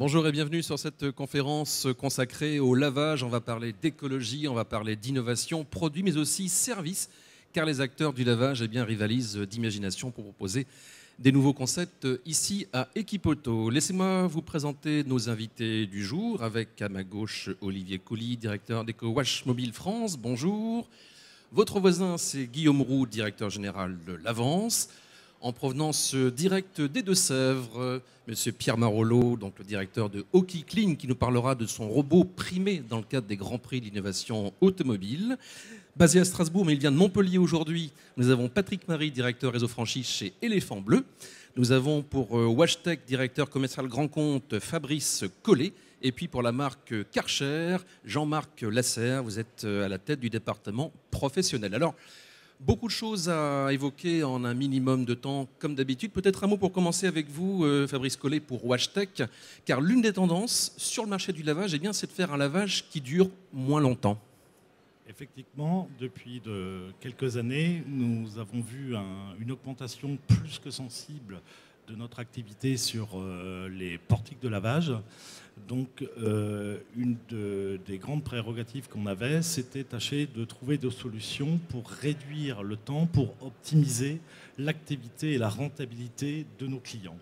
Bonjour et bienvenue sur cette conférence consacrée au lavage. On va parler d'écologie, on va parler d'innovation, produits, mais aussi services, car les acteurs du lavage rivalisent d'imagination pour proposer des nouveaux concepts ici à Equipoto. Laissez-moi vous présenter nos invités du jour, avec à ma gauche Olivier Colli, directeur d'EcoWash Mobile France. Bonjour. Votre voisin, c'est Guillaume Roux, directeur général de l'Avance. En provenance directe des Deux-Sèvres, Monsieur Pierre Marollo, donc le directeur de Hockey Clean, qui nous parlera de son robot primé dans le cadre des Grands Prix d'innovation automobile. Basé à Strasbourg, mais il vient de Montpellier aujourd'hui, nous avons Patrick Marie, directeur réseau franchise chez Éléphant Bleu. Nous avons pour WashTech, directeur commercial grand compte, Fabrice Collet. Et puis pour la marque Karcher, Jean-Marc Lasserre, vous êtes à la tête du département professionnel. Alors, beaucoup de choses à évoquer en un minimum de temps, comme d'habitude. Peut-être un mot pour commencer avec vous, Fabrice Collet, pour WashTech, car l'une des tendances sur le marché du lavage, c'est de faire un lavage qui dure moins longtemps. Effectivement, depuis quelques années, nous avons vu une augmentation plus que sensible de notre activité sur les portiques de lavage. Donc, une des grandes prérogatives qu'on avait, c'était tâcher de trouver des solutions pour réduire le temps, pour optimiser l'activité et la rentabilité de nos clients.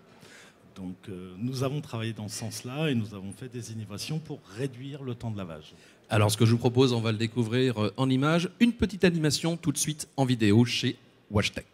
Donc, nous avons travaillé dans ce sens-là et nous avons fait des innovations pour réduire le temps de lavage. Alors, ce que je vous propose, on va le découvrir en images. Une petite animation tout de suite en vidéo chez WashTech.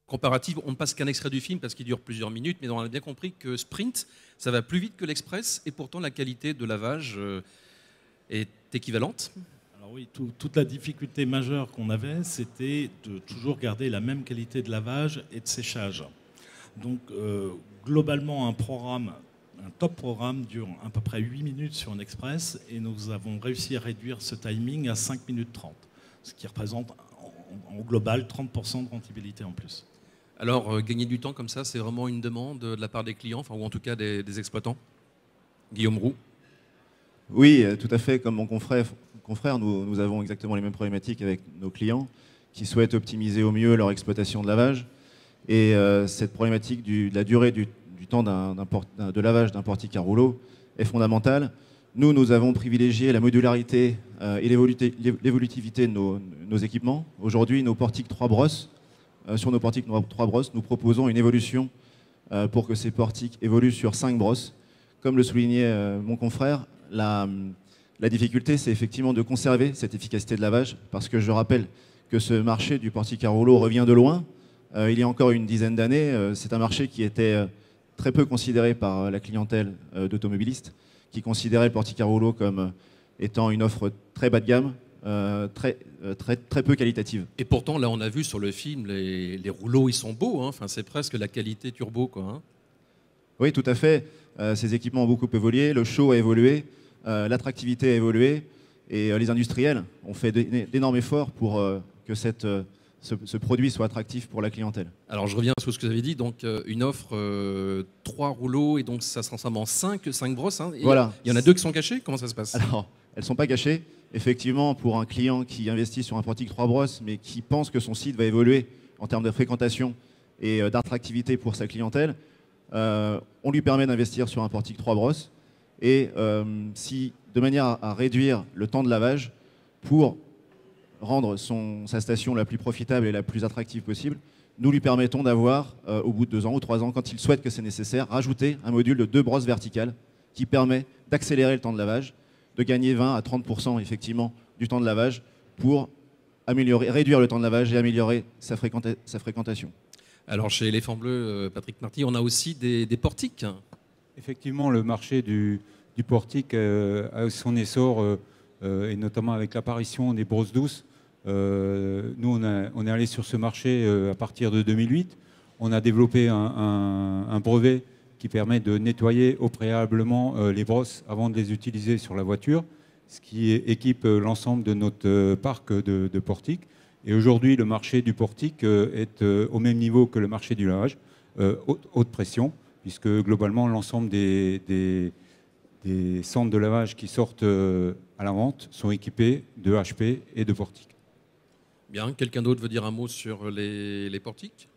Comparative, on ne passe qu'un extrait du film parce qu'il dure plusieurs minutes, mais on a bien compris que Sprint, ça va plus vite que l'Express et pourtant la qualité de lavage est équivalente. Alors oui, toute la difficulté majeure qu'on avait, c'était de toujours garder la même qualité de lavage et de séchage. Donc globalement, un top programme dure à peu près 8 minutes sur un Express et nous avons réussi à réduire ce timing à 5 minutes 30, ce qui représente en global 30% de rentabilité en plus. Alors, gagner du temps comme ça, c'est vraiment une demande de la part des clients, ou en tout cas des exploitants. Guillaume Roux. Oui, tout à fait. Comme mon confrère, nous avons exactement les mêmes problématiques avec nos clients qui souhaitent optimiser au mieux leur exploitation de lavage. Et cette problématique de la durée du temps de lavage d'un portique à rouleau est fondamentale. Nous avons privilégié la modularité et l'évolutivité de nos équipements. Aujourd'hui, nos portiques 3 brosses, sur nos portiques 3 brosses, nous proposons une évolution pour que ces portiques évoluent sur 5 brosses. Comme le soulignait mon confrère, la difficulté, c'est effectivement de conserver cette efficacité de lavage, parce que je rappelle que ce marché du portique à rouleau revient de loin. Il y a encore une dizaine d'années, c'est un marché qui était très peu considéré par la clientèle d'automobilistes, qui considérait le portique à rouleau comme étant une offre très bas de gamme, très peu qualitative. Et pourtant, là, on a vu sur le film, les rouleaux, ils sont beaux. Enfin, c'est presque la qualité turbo, quoi. Oui, tout à fait. Ces équipements ont beaucoup évolué, le show a évolué, l'attractivité a évolué, et les industriels ont fait d'énormes efforts pour que ce produit soit attractif pour la clientèle. Alors, je reviens sur ce que vous avez dit. Donc, une offre 3 rouleaux, et donc ça se transforme en 5 brosses. Voilà. Il y en a 2 qui sont cachées. Comment ça se passe? Alors, elles ne sont pas cachées. Effectivement, pour un client qui investit sur un portique 3 brosses, mais qui pense que son site va évoluer en termes de fréquentation et d'attractivité pour sa clientèle, on lui permet d'investir sur un portique 3 brosses. Et de manière à réduire le temps de lavage pour rendre sa station la plus profitable et la plus attractive possible, nous lui permettons d'avoir, au bout de 2 ans ou 3 ans, quand il souhaite que c'est nécessaire, rajouter un module de 2 brosses verticales qui permet d'accélérer le temps de lavage, de gagner 20 à 30% effectivement du temps de lavage pour réduire le temps de lavage et améliorer sa fréquentation. Alors chez Éléphant Bleu, Patrick Marty, on a aussi des portiques. Effectivement, le marché du portique a son essor, et notamment avec l'apparition des brosses douces. Nous, on est allé sur ce marché à partir de 2008. On a développé un brevet qui permet de nettoyer au préalablement les brosses avant de les utiliser sur la voiture, ce qui équipe l'ensemble de notre parc de portiques. Et aujourd'hui, le marché du portique est au même niveau que le marché du lavage, haute pression, puisque globalement, l'ensemble des centres de lavage qui sortent à la vente sont équipés de HP et de portiques. Bien, quelqu'un d'autre veut dire un mot sur les portiques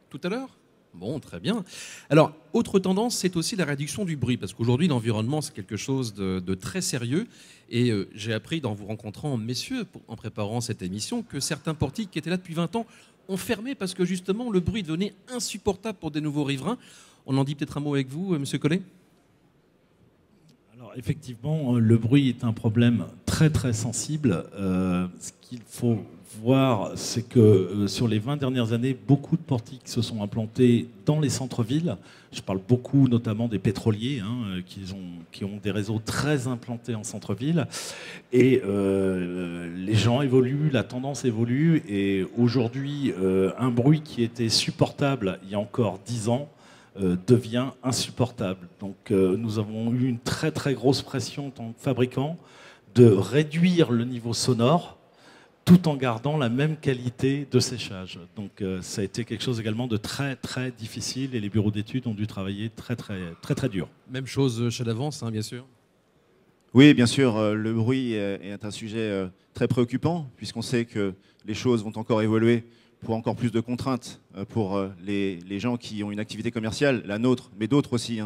tout à l'heure? Bon, très bien. Alors, autre tendance, c'est aussi la réduction du bruit, parce qu'aujourd'hui, l'environnement, c'est quelque chose de très sérieux. Et j'ai appris, en vous rencontrant, messieurs, en préparant cette émission, que certains portiques qui étaient là depuis 20 ans ont fermé parce que, justement, le bruit devenait insupportable pour des nouveaux riverains. On en dit peut-être un mot avec vous, monsieur Collet? Alors, effectivement, le bruit est un problème très, très sensible. Ce qu'il faut voir, c'est que sur les 20 dernières années, beaucoup de portiques se sont implantés dans les centres-villes. Je parle beaucoup notamment des pétroliers, qui ont des réseaux très implantés en centre-ville. Et les gens évoluent, la tendance évolue. Et aujourd'hui, un bruit qui était supportable il y a encore 10 ans devient insupportable. Donc nous avons eu une très très grosse pression en tant que fabricant de réduire le niveau sonore tout en gardant la même qualité de séchage. Donc ça a été quelque chose également de très très difficile et les bureaux d'études ont dû travailler très très très très dur. Même chose chez l'Avance, bien sûr. Oui, bien sûr, le bruit est un sujet très préoccupant puisqu'on sait que les choses vont encore évoluer pour encore plus de contraintes pour les gens qui ont une activité commerciale, la nôtre, mais d'autres aussi,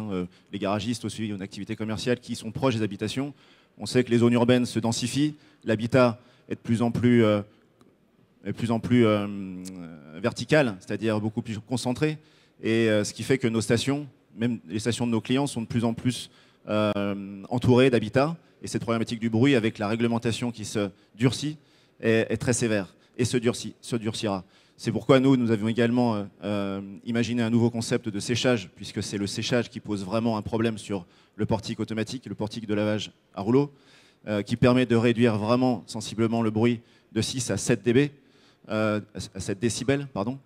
les garagistes aussi ont une activité commerciale qui sont proches des habitations. On sait que les zones urbaines se densifient, l'habitat est de plus en plus vertical, c'est-à-dire beaucoup plus concentré, et ce qui fait que nos stations, même les stations de nos clients, sont de plus en plus entourées d'habitats, et cette problématique du bruit avec la réglementation qui se durcit est très sévère et se durcira. C'est pourquoi nous avions également imaginé un nouveau concept de séchage, puisque c'est le séchage qui pose vraiment un problème sur le portique automatique, le portique de lavage à rouleau, qui permet de réduire vraiment sensiblement le bruit de 6 à 7 dB, à 7 décibels, pardon,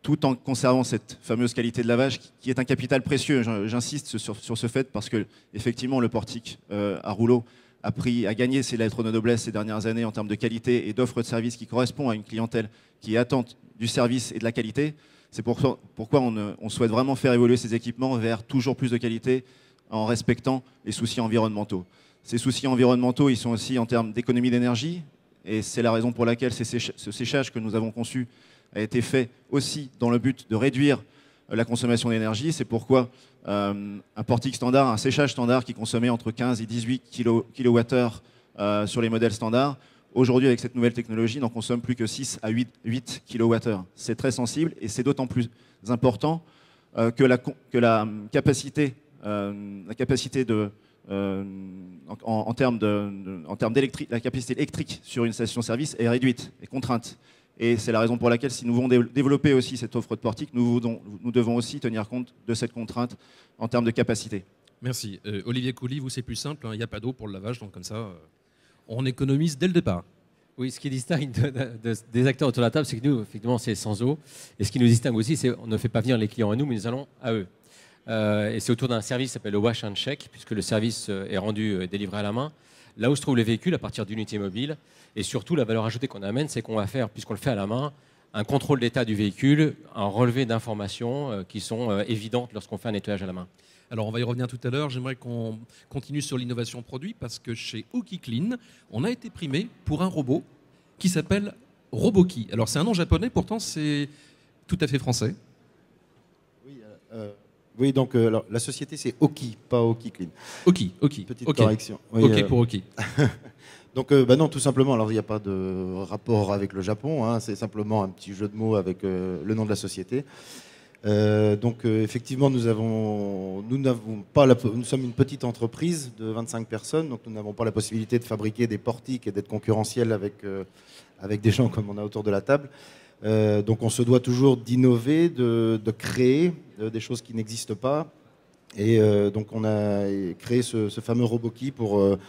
tout en conservant cette fameuse qualité de lavage qui est un capital précieux. J'insiste sur ce fait parce que effectivement le portique à rouleau a gagné ses lettres de noblesse ces dernières années en termes de qualité et d'offre de service qui correspond à une clientèle qui est attente du service et de la qualité. C'est pourquoi on souhaite vraiment faire évoluer ces équipements vers toujours plus de qualité en respectant les soucis environnementaux. Ces soucis environnementaux, ils sont aussi en termes d'économie d'énergie, et c'est la raison pour laquelle ce séchage que nous avons conçu a été fait aussi dans le but de réduire la consommation d'énergie. C'est pourquoi un portique standard, un séchage standard qui consommait entre 15 et 18 kWh sur les modèles standards, aujourd'hui avec cette nouvelle technologie, n'en consomme plus que 6 à 8 kWh. C'est très sensible et c'est d'autant plus important que la capacité de en termes d'électrique, la capacité électrique sur une station-service est réduite, est contrainte. Et c'est la raison pour laquelle, si nous voulons développer aussi cette offre de portique, nous devons aussi tenir compte de cette contrainte en termes de capacité. Merci. Olivier Couly, vous, c'est plus simple, il n'y a pas d'eau pour le lavage, donc comme ça, on économise dès le départ. Oui, ce qui distingue des acteurs autour de la table, c'est que nous, effectivement, c'est sans eau. Et ce qui nous distingue aussi, c'est qu'on ne fait pas venir les clients à nous, mais nous allons à eux. Et c'est autour d'un service qui s'appelle le Wash and Check, puisque le service est rendu et délivré à la main. Là où se trouvent les véhicules, à partir d'unités mobiles. Et surtout, la valeur ajoutée qu'on amène, c'est qu'on va faire, puisqu'on le fait à la main, un contrôle d'état du véhicule, un relevé d'informations qui sont évidentes lorsqu'on fait un nettoyage à la main. Alors, on va y revenir tout à l'heure. J'aimerais qu'on continue sur l'innovation produit, parce que chez OkiClean, on a été primé pour un robot qui s'appelle Roboki. Alors, c'est un nom japonais, pourtant, c'est tout à fait français. Oui, donc alors, la société c'est Oki, pas OkiClean. Oki. Petite okay. correction. Oui, Ok pour Oki. Donc non, tout simplement, alors il n'y a pas de rapport avec le Japon, hein, c'est simplement un petit jeu de mots avec le nom de la société. Effectivement, nous sommes une petite entreprise de 25 personnes, donc nous n'avons pas la possibilité de fabriquer des portiques et d'être concurrentiels avec des gens comme on a autour de la table. Donc on se doit toujours d'innover, de créer des choses qui n'existent pas. Et donc on a créé ce fameux Roboki pour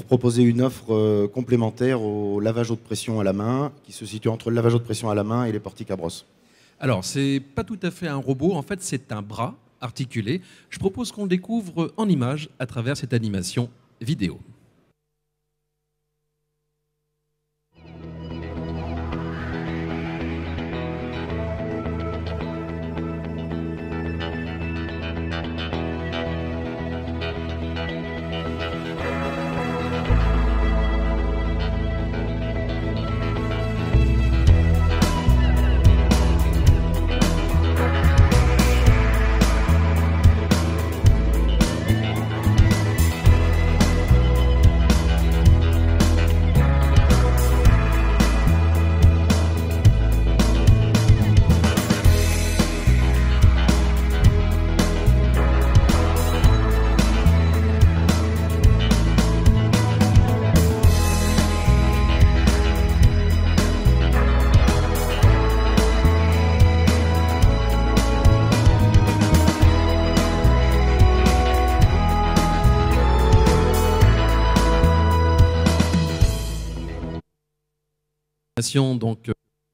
proposer une offre complémentaire au lavage haute pression à la main, qui se situe entre le lavage haute pression à la main et les portiques à brosse. Alors, c'est pas tout à fait un robot, en fait, c'est un bras articulé. Je propose qu'on le découvre en images à travers cette animation vidéo. Donc,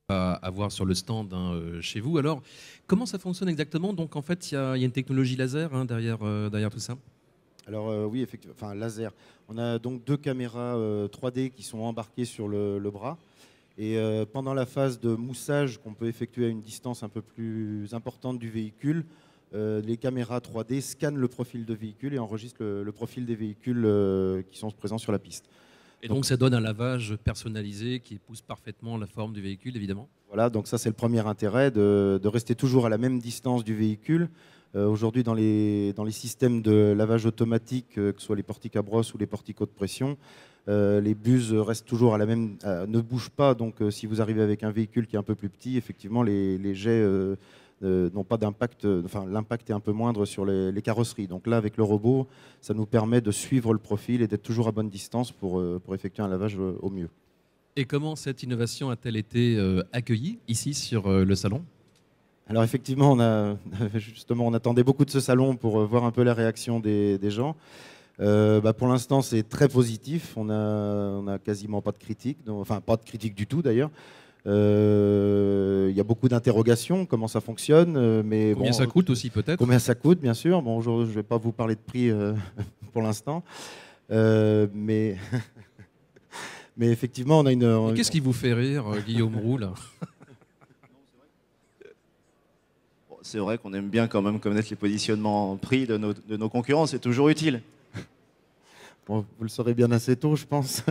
à voir sur le stand chez vous. Alors, comment ça fonctionne exactement? Donc, en fait, il y a une technologie laser derrière tout ça. Alors oui, effectivement, enfin laser. On a donc 2 caméras 3D qui sont embarquées sur le bras. Et pendant la phase de moussage qu'on peut effectuer à une distance un peu plus importante du véhicule, les caméras 3D scannent le profil de véhicule et enregistrent le profil des véhicules qui sont présents sur la piste. Et donc ça donne un lavage personnalisé qui épouse parfaitement la forme du véhicule, évidemment. Voilà, donc ça c'est le premier intérêt, de rester toujours à la même distance du véhicule. Aujourd'hui, dans les systèmes de lavage automatique, que ce soit les portiques à brosse ou les portiques haute pression, les buses restent toujours à la même, ne bougent pas. Donc si vous arrivez avec un véhicule qui est un peu plus petit, effectivement les jets n'ont pas d'impact, enfin l'impact est un peu moindre sur les carrosseries. Donc là, avec le robot, ça nous permet de suivre le profil et d'être toujours à bonne distance pour effectuer un lavage au mieux. Et comment cette innovation a-t-elle été accueillie ici sur le salon? Alors effectivement, on attendait beaucoup de ce salon pour voir un peu la réaction des gens. Pour l'instant, c'est très positif. On a quasiment pas de critiques, enfin pas de critiques du tout d'ailleurs. Il y a beaucoup d'interrogations, comment ça fonctionne. Mais combien ça coûte aussi peut-être? Combien ça coûte, bien sûr. Bon, je ne vais pas vous parler de prix pour l'instant. Mais effectivement, on a une... Qu'est-ce qui vous fait rire, Guillaume Roux, là? C'est vrai qu'on aime bien quand même connaître les positionnements prix de nos concurrents, c'est toujours utile. Bon, vous le saurez bien assez tôt, je pense.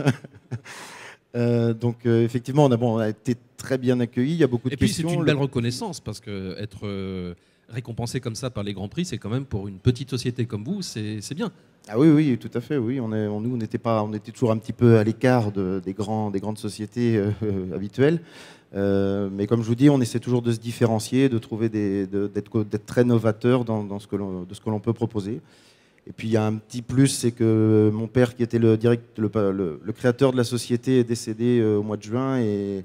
Effectivement, on a été très bien accueillis. Il y a beaucoup de questions. Et puis c'est une belle reconnaissance parce que être récompensé comme ça par les grands prix, c'est quand même pour une petite société comme vous, c'est bien. Ah oui, tout à fait. Oui, on était toujours un petit peu à l'écart des grandes sociétés habituelles. Mais comme je vous dis, on essaie toujours de se différencier, de trouver d'être très novateur dans ce que l'on peut proposer. Et puis il y a un petit plus, c'est que mon père, qui était le créateur de la société, est décédé au mois de juin, et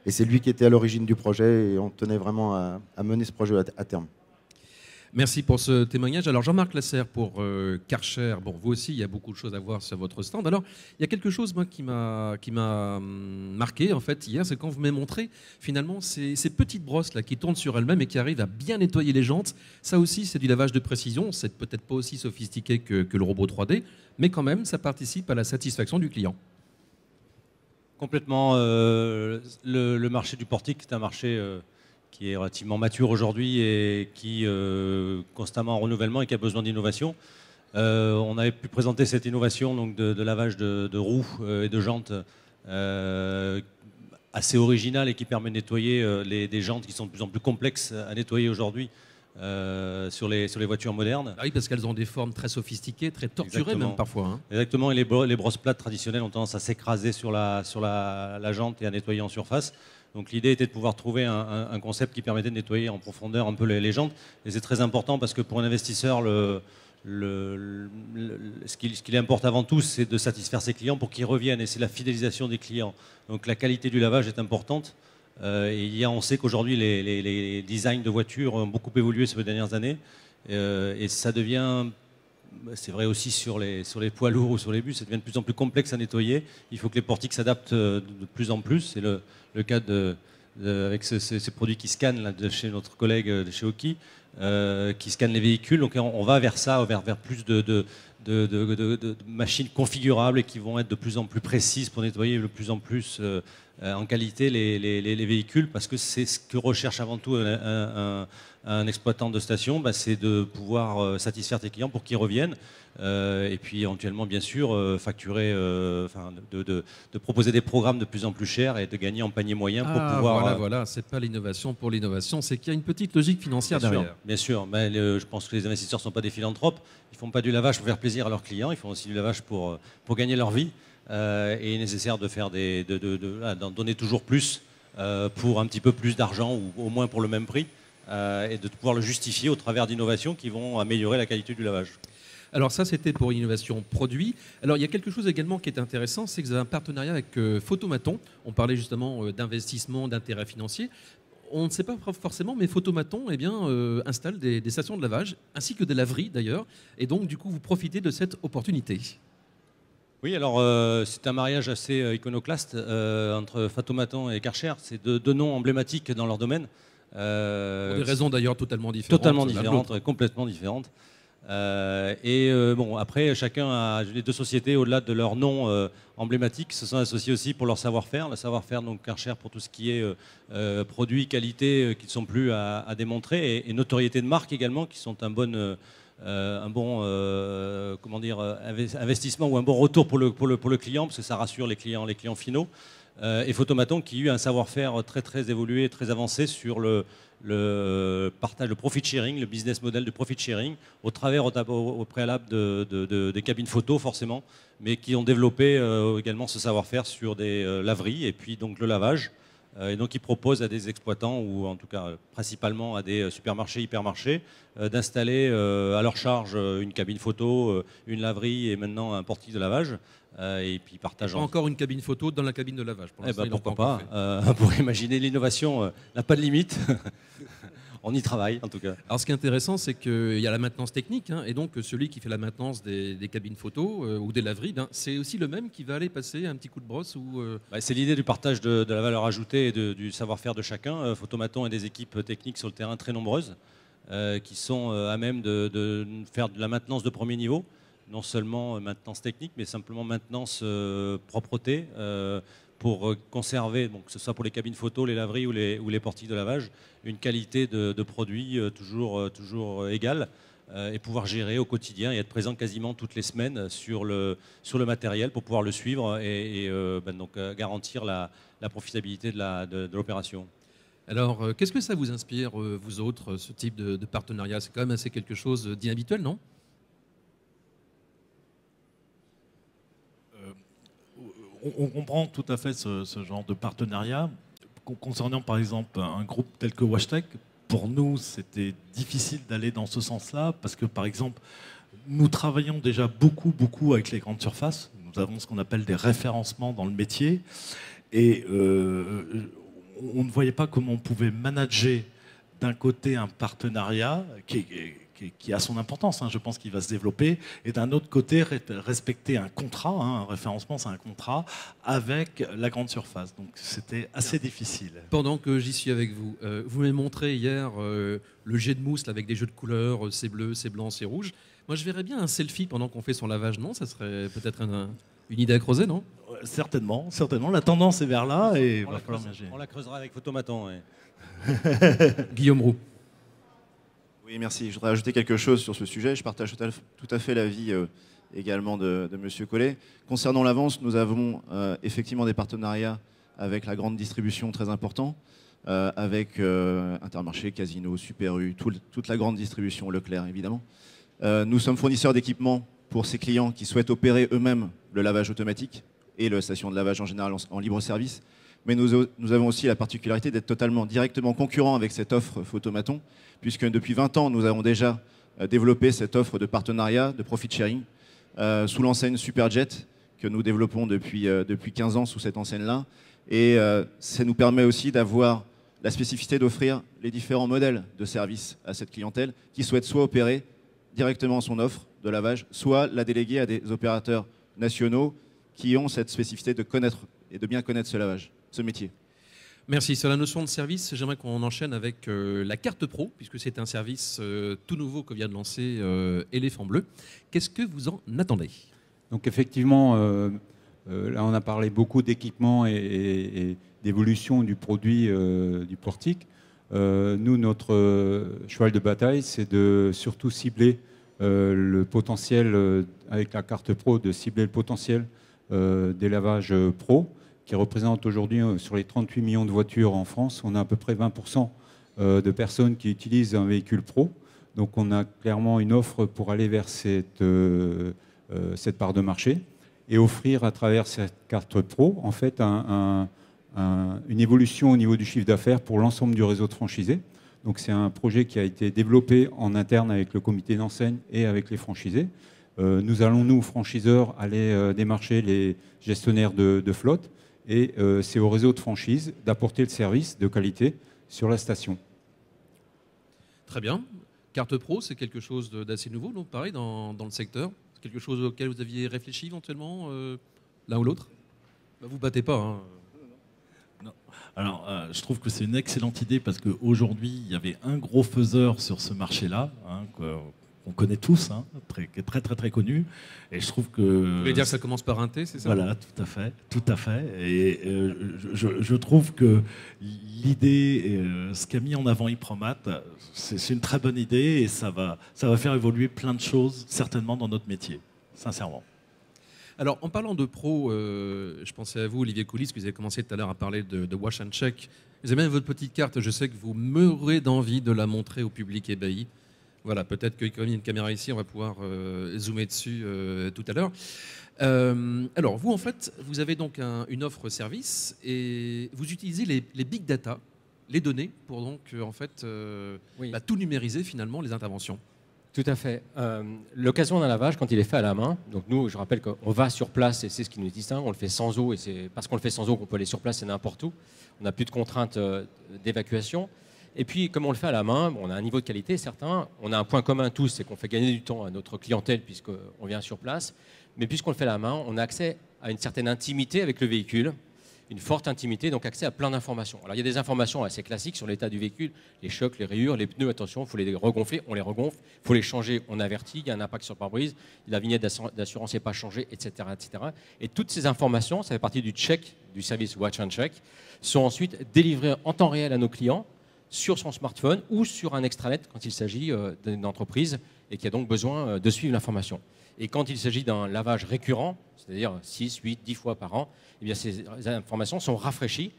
c'est lui qui était à l'origine du projet, et on tenait vraiment à mener ce projet à terme. Merci pour ce témoignage. Alors Jean-Marc Lasserre pour Karcher. Bon, vous aussi, il y a beaucoup de choses à voir sur votre stand. Alors, il y a quelque chose moi, qui m'a marqué en fait hier, c'est quand vous m'avez montré finalement ces petites brosses là qui tournent sur elles-mêmes et qui arrivent à bien nettoyer les jantes. Ça aussi, c'est du lavage de précision. C'est peut-être pas aussi sophistiqué que le robot 3D, mais quand même, ça participe à la satisfaction du client. Complètement. Le marché du portique, c'est un marché qui est relativement mature aujourd'hui et qui est constamment en renouvellement et qui a besoin d'innovation. On avait pu présenter cette innovation donc, de lavage de roues et de jantes assez originale et qui permet de nettoyer des jantes qui sont de plus en plus complexes à nettoyer aujourd'hui sur les voitures modernes. Ah oui, parce qu'elles ont des formes très sophistiquées, très torturées Exactement. même parfois. Hein. Exactement, et les brosses plates traditionnelles ont tendance à s'écraser sur la jante et à nettoyer en surface. Donc l'idée était de pouvoir trouver un concept qui permettait de nettoyer en profondeur un peu les jantes. Et c'est très important parce que pour un investisseur, ce qu'il importe avant tout, c'est de satisfaire ses clients pour qu'ils reviennent. Et c'est la fidélisation des clients. Donc la qualité du lavage est importante. On sait qu'aujourd'hui, les designs de voitures ont beaucoup évolué ces dernières années. Et ça devient... C'est vrai aussi sur les poids lourds ou sur les bus, ça devient de plus en plus complexe à nettoyer. Il faut que les portiques s'adaptent de plus en plus. C'est le cas avec ces produits qui scannent là, de chez notre collègue de chez Oki, qui scannent les véhicules. Donc on va vers ça, vers plus de machines configurables et qui vont être de plus en plus précises pour nettoyer de plus en plus en qualité les véhicules, parce que c'est ce que recherche avant tout un exploitant de station, c'est de pouvoir satisfaire tes clients pour qu'ils reviennent, et puis éventuellement bien sûr facturer, de proposer des programmes de plus en plus chers et de gagner en panier moyen pour pouvoir... Voilà, c'est pas l'innovation pour l'innovation, c'est qu'il y a une petite logique financière derrière. Bien sûr, mais je pense que les investisseurs ne sont pas des philanthropes, ils ne font pas du lavage pour faire plaisir à leurs clients, ils font aussi du lavage pour gagner leur vie, et il est nécessaire d'en donner toujours plus pour un petit peu plus d'argent, ou au moins pour le même prix, et de pouvoir le justifier au travers d'innovations qui vont améliorer la qualité du lavage. Alors ça, c'était pour l'innovation produit. Alors il y a quelque chose également qui est intéressant, c'est que vous avez un partenariat avec Photomaton. On parlait justement d'investissement, d'intérêt financier. On ne sait pas forcément, mais Photomaton installe des stations de lavage, ainsi que des laveries d'ailleurs. Et donc du coup, vous profitez de cette opportunité. Oui, alors c'est un mariage assez iconoclaste entre Photomaton et Karcher. C'est deux noms emblématiques dans leur domaine. Pour des raisons d'ailleurs totalement différentes. Totalement différentes, complètement différentes. Après, les deux sociétés, au-delà de leur nom emblématique, se sont associées aussi pour leur savoir-faire. Le savoir-faire, donc Karcher pour tout ce qui est produits, qualité, qui ne sont plus à démontrer, et notoriété de marque également, qui sont un bon investissement ou un bon retour pour le client, parce que ça rassure les clients finaux. Et Photomaton qui a eu un savoir-faire très très évolué, très avancé sur le partage, le profit sharing, le business model de profit sharing, au travers au préalable des cabines photo forcément, mais qui ont développé également ce savoir-faire sur des laveries et puis donc le lavage. Et donc ils proposent à des exploitants, ou en tout cas principalement à des supermarchés, hypermarchés, d'installer à leur charge une cabine photo, une laverie et maintenant un portique de lavage. Et puis partageant. Encore une cabine photo dans la cabine de lavage. Pourquoi pas. Pour imaginer, l'innovation n'a pas de limite. On y travaille en tout cas. Alors ce qui est intéressant, c'est qu'il y a la maintenance technique, et donc celui qui fait la maintenance des cabines photo ou des laveries, c'est aussi le même qui va aller passer un petit coup de brosse ou. C'est l'idée du partage de la valeur ajoutée et du savoir-faire de chacun. Photomaton a des équipes techniques sur le terrain très nombreuses qui sont à même de faire de la maintenance de premier niveau. Non seulement maintenance technique, mais simplement maintenance propreté pour conserver, donc que ce soit pour les cabines photo, les laveries ou les portiques de lavage, une qualité de produit toujours égale, et pouvoir gérer au quotidien et être présent quasiment toutes les semaines sur le matériel pour pouvoir le suivre et donc garantir la profitabilité de l'opération. Alors, qu'est-ce que ça vous inspire, vous autres, ce type de partenariat? C'est quand même assez quelque chose d'inhabituel, non? On comprend tout à fait ce genre de partenariat. Concernant par exemple un groupe tel que WashTec, pour nous c'était difficile d'aller dans ce sens-là parce que par exemple nous travaillons déjà beaucoup avec les grandes surfaces. Nous avons ce qu'on appelle des référencements dans le métier et on ne voyait pas comment on pouvait manager d'un côté un partenariat qui a son importance, je pense qu'il va se développer, et d'un autre côté, respecter un contrat, un référencement, c'est un contrat, avec la grande surface. Donc c'était assez difficile. Pendant que j'y suis avec vous, vous m'avez montré hier le jet de mousse là, avec des jeux de couleurs, c'est bleu, c'est blanc, c'est rouge. Moi, je verrais bien un selfie pendant qu'on fait son lavage, non? Ça serait peut-être une idée à creuser, non? Certainement. La tendance est vers là, et on la creusera avec Photomaton. Ouais. Guillaume Roux. Oui, merci. Je voudrais ajouter quelque chose sur ce sujet. Je partage tout à fait l'avis également de M. Collet. Concernant l'avance, nous avons effectivement des partenariats avec la grande distribution très importants. avec Intermarché, Casino, Super U, toute la grande distribution, Leclerc évidemment. Nous sommes fournisseurs d'équipements pour ces clients qui souhaitent opérer eux-mêmes le lavage automatique et la station de lavage en général en libre service. Mais nous avons aussi la particularité d'être directement concurrents avec cette offre Photomaton, puisque depuis 20 ans, nous avons déjà développé cette offre de partenariat, de profit sharing, sous l'enseigne Superjet, que nous développons depuis 15 ans sous cette enseigne-là. Et ça nous permet aussi d'avoir la spécificité d'offrir les différents modèles de services à cette clientèle qui souhaite soit opérer directement son offre de lavage, soit la déléguer à des opérateurs nationaux qui ont cette spécificité de connaître et de bien connaître ce lavage, ce métier. Merci. Sur la notion de service, j'aimerais qu'on enchaîne avec la carte pro, puisque c'est un service tout nouveau que vient de lancer Éléphant Bleu. Qu'est-ce que vous en attendez? Donc effectivement, là on a parlé beaucoup d'équipements et d'évolution du produit du portique. Nous, notre cheval de bataille, c'est de surtout cibler le potentiel, avec la carte pro, de cibler le potentiel des lavages pro, qui représente aujourd'hui, sur les 38 millions de voitures en France, on a à peu près 20% de personnes qui utilisent un véhicule pro. Donc on a clairement une offre pour aller vers cette part de marché et offrir à travers cette carte pro en fait une évolution au niveau du chiffre d'affaires pour l'ensemble du réseau de franchisés. Donc c'est un projet qui a été développé en interne avec le comité d'enseigne et avec les franchisés. Nous allons, nous, franchiseurs, aller démarcher les gestionnaires de flotte et c'est au réseau de franchise d'apporter le service de qualité sur la station. Très bien. Carte pro, c'est quelque chose d'assez nouveau, donc pareil, dans le secteur. C'est quelque chose auquel vous aviez réfléchi éventuellement, l'un ou l'autre? Vous battez pas, hein. Non. Alors, je trouve que c'est une excellente idée parce qu'aujourd'hui, il y avait un gros faiseur sur ce marché-là, hein, qu'on connaît tous, hein, très connu. Et je trouve que... Vous voulez dire que ça commence par un T, c'est ça? Voilà, tout à fait. Et je trouve que l'idée, ce qu'a mis en avant Ipromat, c'est une très bonne idée et ça va faire évoluer plein de choses, certainement dans notre métier, sincèrement. Alors, en parlant de pro, je pensais à vous, Olivier Coulis, que vous avez commencé tout à l'heure à parler de Wash and Check. Vous avez même votre petite carte, je sais que vous meurez d'envie de la montrer au public ébahi. Voilà, peut-être que comme il y a une caméra ici, on va pouvoir zoomer dessus tout à l'heure. Alors, vous, en fait, vous avez donc une offre service et vous utilisez les big data, les données, pour donc, en fait, Oui. tout numériser, finalement, les interventions. Tout à fait. L'occasion d'un lavage, quand il est fait à la main, donc nous, je rappelle qu'on va sur place et c'est ce qui nous distingue, on le fait sans eau et c'est parce qu'on le fait sans eau qu'on peut aller sur place et n'importe où. On n'a plus de contraintes d'évacuation. Et puis, comme on le fait à la main, on a un niveau de qualité certain. On a un point commun tous, c'est qu'on fait gagner du temps à notre clientèle puisqu'on vient sur place. Mais puisqu'on le fait à la main, on a accès à une certaine intimité avec le véhicule, une forte intimité, donc accès à plein d'informations. Alors, il y a des informations assez classiques sur l'état du véhicule, les chocs, les rayures, les pneus, attention, il faut les regonfler, on les regonfle, il faut les changer, on avertit, il y a un impact sur le pare-brise, la vignette d'assurance n'est pas changée, etc., etc. Et toutes ces informations, ça fait partie du check, du service Watch and Check, sont ensuite délivrées en temps réel à nos clients, sur son smartphone ou sur un extranet quand il s'agit d'une entreprise et qui a donc besoin de suivre l'information. Et quand il s'agit d'un lavage récurrent, c'est-à-dire 6, 8, 10 fois par an, eh bien ces informations sont rafraîchies.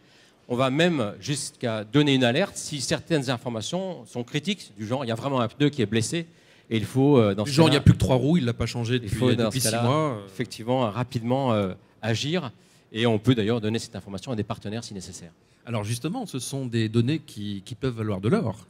On va même jusqu'à donner une alerte si certaines informations sont critiques, du genre il y a vraiment un pneu qui est blessé et il faut dans ce Genre, il n'y a cas-là, plus que 3 roues, il ne l'a pas changé il faut dans depuis ce 6 cas-là, mois. effectivement rapidement agir et on peut d'ailleurs donner cette information à des partenaires si nécessaire. Alors justement, ce sont des données qui peuvent valoir de l'or.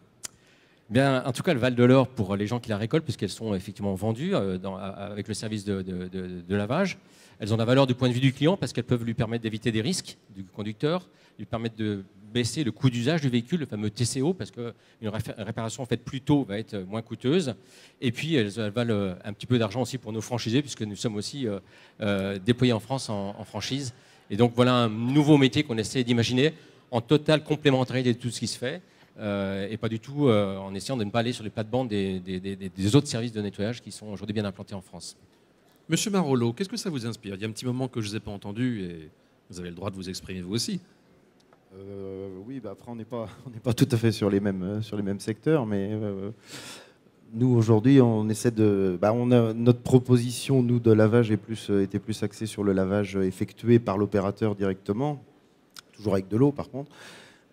Bien, en tout cas, elles valent de l'or pour les gens qui la récoltent, puisqu'elles sont effectivement vendues avec le service de lavage. Elles ont de la valeur du point de vue du client, parce qu'elles peuvent lui permettre d'éviter des risques du conducteur, lui permettre de baisser le coût d'usage du véhicule, le fameux TCO, parce qu'une réparation faite plus tôt va être moins coûteuse. Et puis, elles valent un petit peu d'argent aussi pour nos franchisés, puisque nous sommes aussi déployés en France en franchise. Et donc, voilà un nouveau métier qu'on essaie d'imaginer en totale complémentarité de tout ce qui se fait. Et pas du tout en essayant de ne pas aller sur les plates-bandes des autres services de nettoyage qui sont aujourd'hui bien implantés en France. Monsieur Marollo, qu'est-ce que ça vous inspire? Il y a un petit moment que je ne vous ai pas entendu et vous avez le droit de vous exprimer vous aussi. Oui, après on n'est pas tout à fait sur les mêmes secteurs, mais nous aujourd'hui on essaie notre proposition nous de lavage était plus axée sur le lavage effectué par l'opérateur directement, toujours avec de l'eau par contre.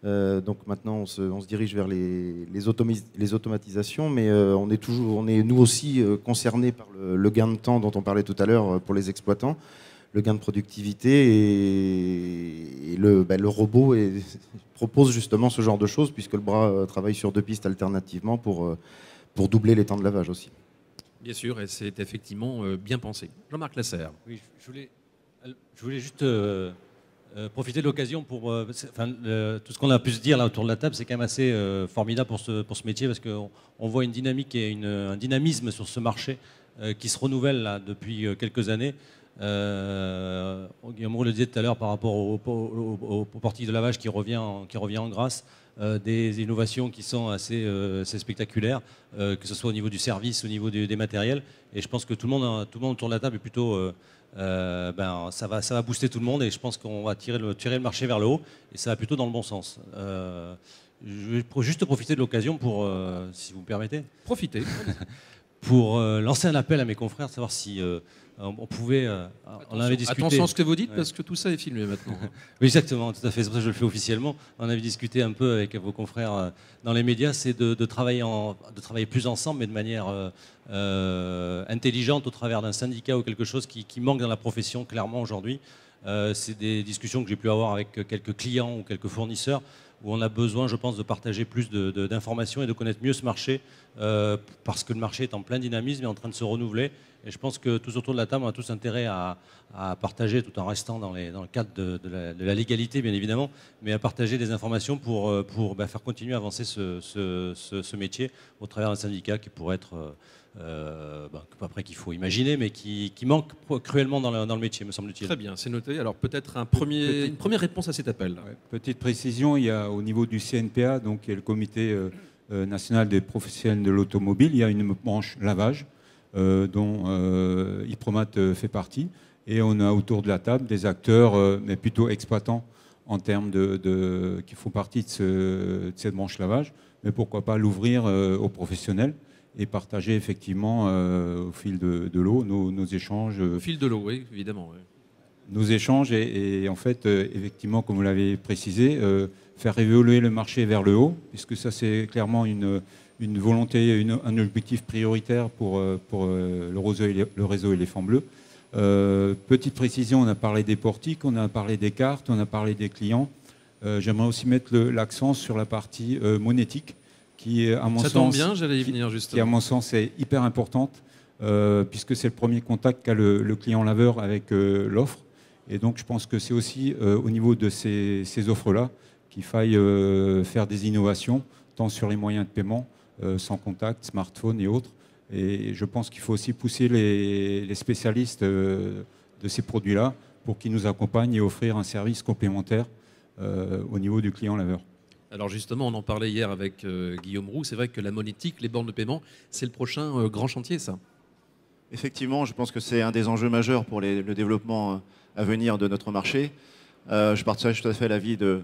Donc maintenant, on se dirige vers les automatisations, mais on est nous aussi concernés par le gain de temps dont on parlait tout à l'heure pour les exploitants, le gain de productivité et le robot propose justement ce genre de choses puisque le bras travaille sur 2 pistes alternativement pour doubler les temps de lavage aussi. Bien sûr, et c'est effectivement bien pensé. Jean-Marc Lasserre. Oui, je voulais juste profiter de l'occasion pour... tout ce qu'on a pu se dire là autour de la table, c'est quand même assez formidable pour ce métier parce qu'on voit une dynamique et un dynamisme sur ce marché qui se renouvelle là, depuis quelques années. Guillaume Roux le disait tout à l'heure par rapport au portique de lavage qui revient en grâce. Des innovations qui sont assez spectaculaires, que ce soit au niveau du service, au niveau des matériels. Et je pense que tout le monde autour de la table est plutôt... ça va booster tout le monde et je pense qu'on va tirer le marché vers le haut et ça va plutôt dans le bon sens. Je vais juste profiter de l'occasion pour, si vous me permettez, Profitez. pour lancer un appel à mes confrères, savoir si on pouvait... on avait discuté... Attention à ce que vous dites, parce que tout ça est filmé maintenant. Oui, exactement, tout à fait. C'est pour ça que je le fais officiellement. On avait discuté un peu avec vos confrères dans les médias, c'est de travailler plus ensemble, mais de manière intelligente au travers d'un syndicat ou quelque chose qui manque dans la profession clairement aujourd'hui. C'est des discussions que j'ai pu avoir avec quelques clients ou quelques fournisseurs où on a besoin, je pense, de partager plus d'informations et de connaître mieux ce marché parce que le marché est en plein dynamisme et en train de se renouveler. Et je pense que tous autour de la table, on a tous intérêt à partager, tout en restant dans le cadre de la légalité, bien évidemment, mais à partager des informations pour faire continuer à avancer ce métier au travers d'un syndicat qui pourrait être, après qu'il faut imaginer, mais qui manque cruellement dans le métier, me semble-t-il. Très bien, c'est noté. Alors peut-être une première réponse à cet appel. Ouais, petite précision, il y a au niveau du CNPA, donc qui est le Comité national des professionnels de l'automobile, il y a une branche lavage dont Hypromat fait partie. Et on a autour de la table des acteurs, mais plutôt exploitants en termes qui font partie de cette branche lavage. Mais pourquoi pas l'ouvrir aux professionnels et partager effectivement au fil de l'eau nos échanges. Au fil de l'eau, oui, évidemment. Oui. Nos échanges et en fait, effectivement, comme vous l'avez précisé, faire évoluer le marché vers le haut, puisque ça c'est clairement une volonté, un objectif prioritaire pour le réseau éléphant bleu. Petite précision, on a parlé des portiques, on a parlé des cartes, on a parlé des clients. J'aimerais aussi mettre l'accent sur la partie monétique, qui à mon sens... Ça tombe bien, j'allais y venir justement. Qui à mon sens est hyper importante, puisque c'est le premier contact qu'a le client laveur avec l'offre. Et donc je pense que c'est aussi au niveau de ces offres-là qu'il faille faire des innovations, tant sur les moyens de paiement, sans contact, smartphone et autres. Et je pense qu'il faut aussi pousser les spécialistes de ces produits-là pour qu'ils nous accompagnent et offrir un service complémentaire au niveau du client laveur. Alors justement, on en parlait hier avec Guillaume Roux. C'est vrai que la monétique, les bornes de paiement, c'est le prochain grand chantier, ça. Effectivement, je pense que c'est un des enjeux majeurs pour le développement à venir de notre marché. Je partage tout à fait l'avis de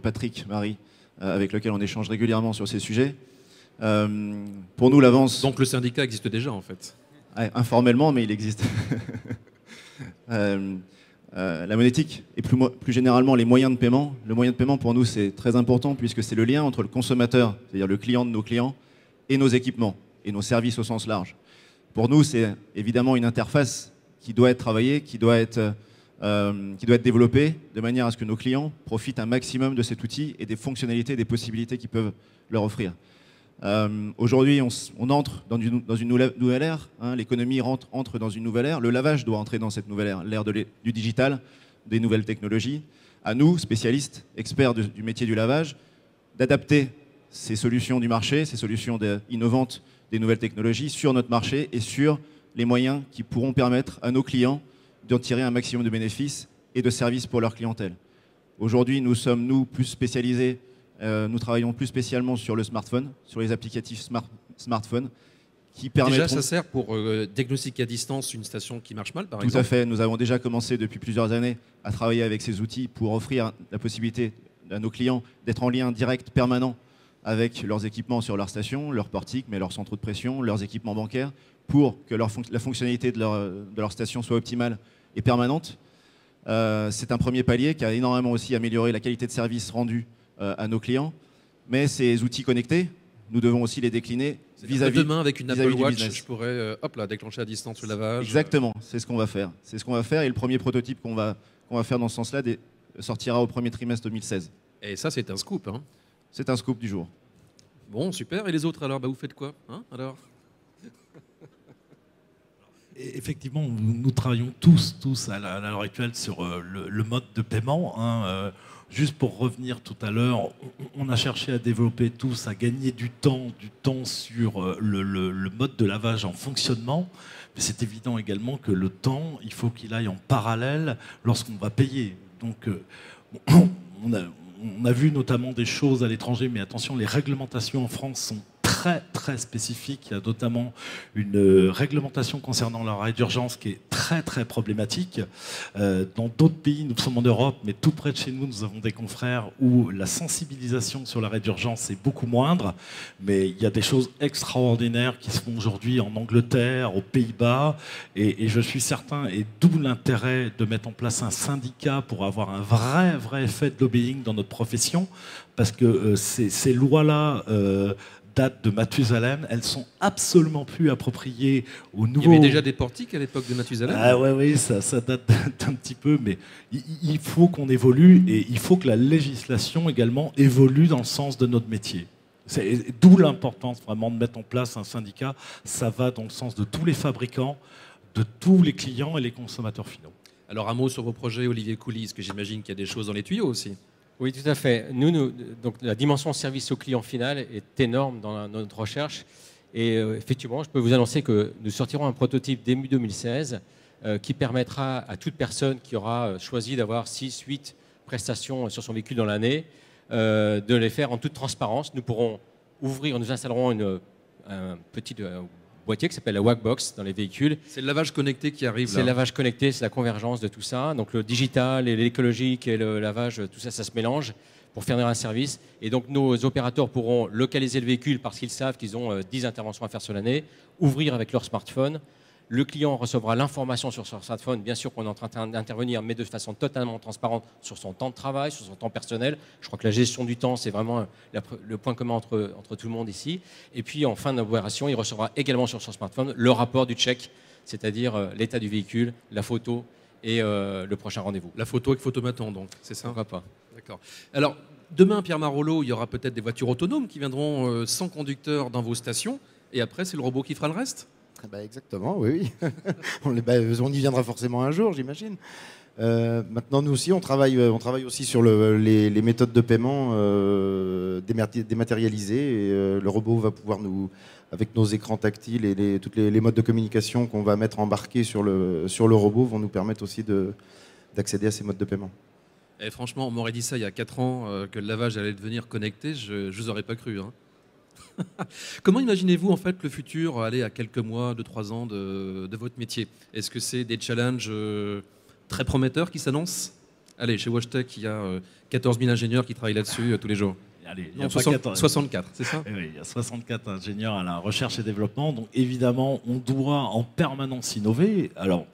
Patrick Marie, avec lequel on échange régulièrement sur ces sujets. Pour nous, l'avance... Donc le syndicat existe déjà, en fait. Informellement, mais il existe. La monétique et plus généralement les moyens de paiement. Le moyen de paiement, pour nous, c'est très important puisque c'est le lien entre le consommateur, c'est-à-dire le client de nos clients, et nos équipements et nos services au sens large. Pour nous, c'est évidemment une interface qui doit être travaillée, qui doit être développée de manière à ce que nos clients profitent un maximum de cet outil et des fonctionnalités, des possibilités qu'ils peuvent leur offrir. Aujourd'hui, on entre dans une nouvelle ère, hein, l'économie entre dans une nouvelle ère, le lavage doit entrer dans cette nouvelle ère, l'ère du digital, des nouvelles technologies. À nous, spécialistes, experts du métier du lavage, d'adapter ces solutions du marché, ces solutions innovantes des nouvelles technologies sur notre marché et sur les moyens qui pourront permettre à nos clients d'en tirer un maximum de bénéfices et de services pour leur clientèle. Aujourd'hui, nous sommes, plus spécialisés. Nous travaillons plus spécialement sur le smartphone, sur les applicatifs smartphone qui permettront... Déjà, ça sert pour diagnostiquer à distance une station qui marche mal, par exemple. Tout à fait. Nous avons déjà commencé depuis plusieurs années à travailler avec ces outils pour offrir la possibilité à nos clients d'être en lien direct, permanent avec leurs équipements sur leur station, leurs portiques, mais leurs centres de pression, leurs équipements bancaires, pour que la fonctionnalité de leur station soit optimale et permanente. C'est un premier palier qui a énormément aussi amélioré la qualité de service rendu à nos clients. Mais ces outils connectés, nous devons aussi les décliner vis-à-vis. Demain, avec une vis-à-vis Apple du Watch, business. je pourrais déclencher à distance le lavage. Exactement, c'est ce qu'on va faire. C'est ce qu'on va faire et le premier prototype qu'on va faire dans ce sens-là sortira au premier trimestre 2016. Et ça, c'est un scoop. Hein. C'est un scoop du jour. Bon, super. Et les autres, alors, vous faites quoi, hein, alors? Et effectivement, nous travaillons tous à l'heure actuelle sur le mode de paiement. Hein. Juste pour revenir tout à l'heure, on a cherché à développer tous, à gagner du temps sur le mode de lavage en fonctionnement. Mais c'est évident également que le temps, il faut qu'il aille en parallèle lorsqu'on va payer. Donc, on a vu notamment des choses à l'étranger, mais attention, les réglementations en France sont très spécifiques. Il y a notamment une réglementation concernant l'arrêt d'urgence qui est très problématique. Dans d'autres pays, nous sommes en Europe, mais tout près de chez nous, nous avons des confrères où la sensibilisation sur l'arrêt d'urgence est beaucoup moindre. Mais il y a des choses extraordinaires qui se font aujourd'hui en Angleterre, aux Pays-Bas, et je suis certain, et d'où l'intérêt de mettre en place un syndicat pour avoir un vrai effet de lobbying dans notre profession, parce que ces lois-là datent de Mathusalem, elles sont absolument plus appropriées aux nouveaux... Il y avait déjà des portiques à l'époque de Mathusalem. Ah oui, ça date d'un petit peu, mais il faut qu'on évolue et il faut que la législation également évolue dans le sens de notre métier. D'où l'importance vraiment de mettre en place un syndicat. Ça va dans le sens de tous les fabricants, de tous les clients et les consommateurs finaux. Alors un mot sur vos projets, Olivier Coulis, parce que j'imagine qu'il y a des choses dans les tuyaux aussi. Oui, tout à fait. Donc, la dimension service au client final est énorme dans notre recherche. Et effectivement, je peux vous annoncer que nous sortirons un prototype début 2016 qui permettra à toute personne qui aura choisi d'avoir 6-8 prestations sur son véhicule dans l'année de les faire en toute transparence. Nous pourrons ouvrir, nous installerons un petit boîtier qui s'appelle la Wagbox dans les véhicules. C'est le lavage connecté qui arrive là. C'est le lavage connecté, c'est la convergence de tout ça. Donc le digital et l'écologique et le lavage, tout ça, ça se mélange pour faire un service. Et donc nos opérateurs pourront localiser le véhicule parce qu'ils savent qu'ils ont 10 interventions à faire sur l'année, ouvrir avec leur smartphone. Le client recevra l'information sur son smartphone, bien sûr qu'on est en train d'intervenir, mais de façon totalement transparente sur son temps de travail, sur son temps personnel. Je crois que la gestion du temps, c'est vraiment le point commun entre tout le monde ici. Et puis en fin d'opération, il recevra également sur son smartphone le rapport du check, c'est-à-dire l'état du véhicule, la photo et le prochain rendez-vous. La photo avec photomaton, donc, c'est ça? Pourquoi pas? D'accord. Alors, demain, Pierre Marollo, il y aura peut-être des voitures autonomes qui viendront sans conducteur dans vos stations, et après, c'est le robot qui fera le reste? Exactement, oui. On y viendra forcément un jour, j'imagine. Maintenant, nous aussi, on travaille aussi sur les méthodes de paiement dématérialisées. Et, le robot va pouvoir avec nos écrans tactiles et tous les modes de communication qu'on va mettre embarqués sur le robot, vont nous permettre aussi d'accéder à ces modes de paiement. Et franchement, on m'aurait dit ça il y a 4 ans, que le lavage allait devenir connecté, je ne vous aurais pas cru. Hein. Comment imaginez-vous en fait le futur, aller à quelques mois, 2-3 ans de votre métier? Est-ce que c'est des challenges très prometteurs qui s'annoncent? Allez, chez WashTech, il y a 14 000 ingénieurs qui travaillent là-dessus tous les jours. Allez, Non, 64, c'est ça? Oui, il y a 64 ingénieurs à la recherche et développement. Donc évidemment, on doit en permanence innover. Alors,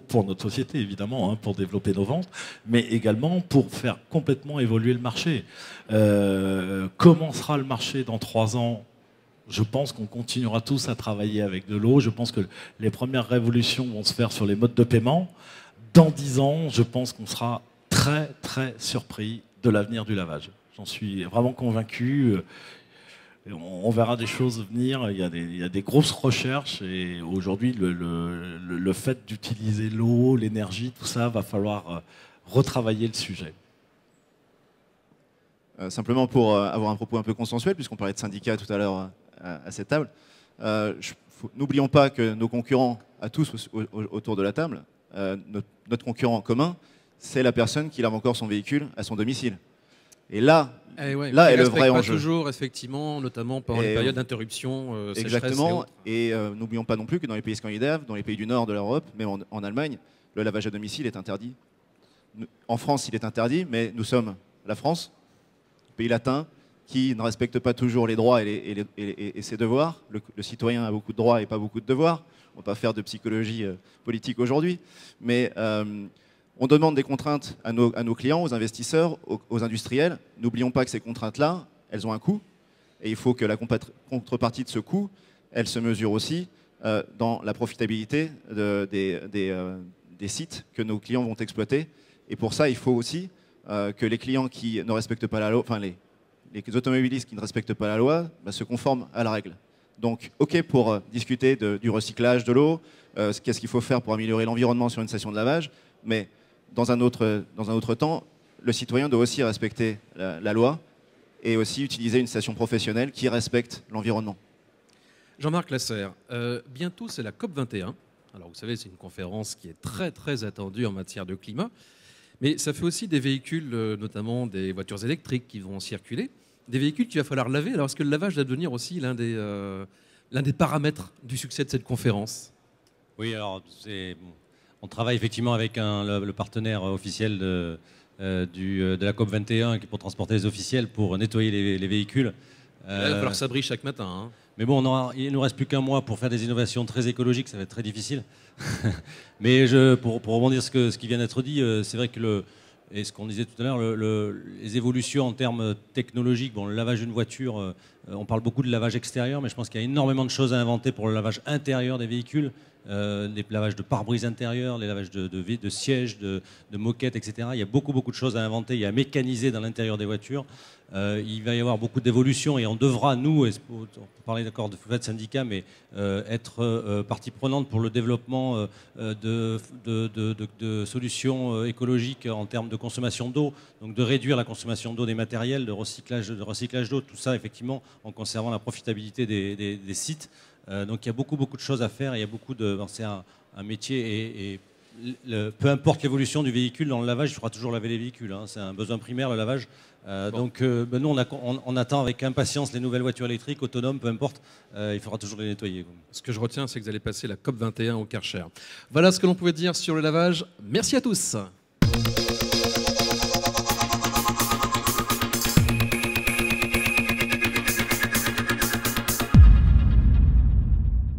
pour notre société, évidemment, hein, pour développer nos ventes, mais également pour faire complètement évoluer le marché. Comment sera le marché dans 3 ans? Je pense qu'on continuera tous à travailler avec de l'eau. Je pense que les premières révolutions vont se faire sur les modes de paiement. Dans 10 ans, je pense qu'on sera très surpris de l'avenir du lavage. J'en suis vraiment convaincu. On verra des choses venir, il y a des grosses recherches et aujourd'hui le fait d'utiliser l'eau, l'énergie, tout ça, va falloir retravailler le sujet. Simplement pour avoir un propos un peu consensuel, puisqu'on parlait de syndicats tout à l'heure à cette table, n'oublions pas que nos concurrents, à tous autour de la table, notre concurrent commun, c'est la personne qui lave encore son véhicule à son domicile. Et là est le vrai enjeu. Toujours, effectivement, notamment pendant les périodes d'interruption. Exactement. Et n'oublions pas non plus que dans les pays scandinaves, dans les pays du nord de l'Europe, même en Allemagne, le lavage à domicile est interdit. En France, il est interdit, mais nous sommes la France, pays latin, qui ne respecte pas toujours les droits et ses devoirs. Le citoyen a beaucoup de droits et pas beaucoup de devoirs. On ne va pas faire de psychologie politique aujourd'hui. Mais On demande des contraintes à nos clients, aux investisseurs, aux industriels. N'oublions pas que ces contraintes-là, elles ont un coût. Et il faut que la contrepartie de ce coût, elle se mesure aussi dans la profitabilité des sites que nos clients vont exploiter. Et pour ça, il faut aussi que les clients qui ne respectent pas la loi, enfin les automobilistes qui ne respectent pas la loi, se conforment à la règle. Donc, OK pour discuter du recyclage de l'eau, qu'est-ce qu'il faut faire pour améliorer l'environnement sur une station de lavage, mais dans un autre temps, le citoyen doit aussi respecter la loi et aussi utiliser une station professionnelle qui respecte l'environnement. Jean-Marc Lasserre, bientôt c'est la COP21. Alors vous savez, c'est une conférence qui est très très attendue en matière de climat, mais ça fait aussi des véhicules, notamment des voitures électriques qui vont circuler, des véhicules qu'il va falloir laver. Alors est-ce que le lavage va devenir aussi l'un des paramètres du succès de cette conférence? Oui, alors on travaille effectivement avec le partenaire officiel de la COP21 qui est pour transporter les officiels pour nettoyer les véhicules. Là, il va falloir s'abrir chaque matin. Hein. Mais bon, il ne nous reste plus qu'un mois pour faire des innovations très écologiques, ça va être très difficile. Mais pour rebondir sur ce qui vient d'être dit, c'est vrai que et ce qu'on disait tout à l'heure, les évolutions en termes technologiques, bon, le lavage d'une voiture, on parle beaucoup de lavage extérieur, mais je pense qu'il y a énormément de choses à inventer pour le lavage intérieur des véhicules, les lavages de pare-brise intérieur, les lavages de sièges, de moquettes, etc. Il y a beaucoup de choses à inventer, il y a à mécaniser dans l'intérieur des voitures. Il va y avoir beaucoup d'évolutions et on devra, nous, on peut parler d'accord de syndicat, mais être partie prenante pour le développement de solutions écologiques en termes de consommation d'eau, donc de réduire la consommation d'eau des matériels, de recyclage d'eau, tout ça effectivement en conservant la profitabilité des sites. Donc il y a beaucoup de choses à faire, il y a c'est un métier et peu importe l'évolution du véhicule, dans le lavage, il faudra toujours laver les véhicules. Hein, c'est un besoin primaire, le lavage. Donc nous, on attend avec impatience les nouvelles voitures électriques, autonomes, peu importe. Il faudra toujours les nettoyer. Ce que je retiens, c'est que vous allez passer la COP21 au Karcher. Voilà ce que l'on pouvait dire sur le lavage. Merci à tous.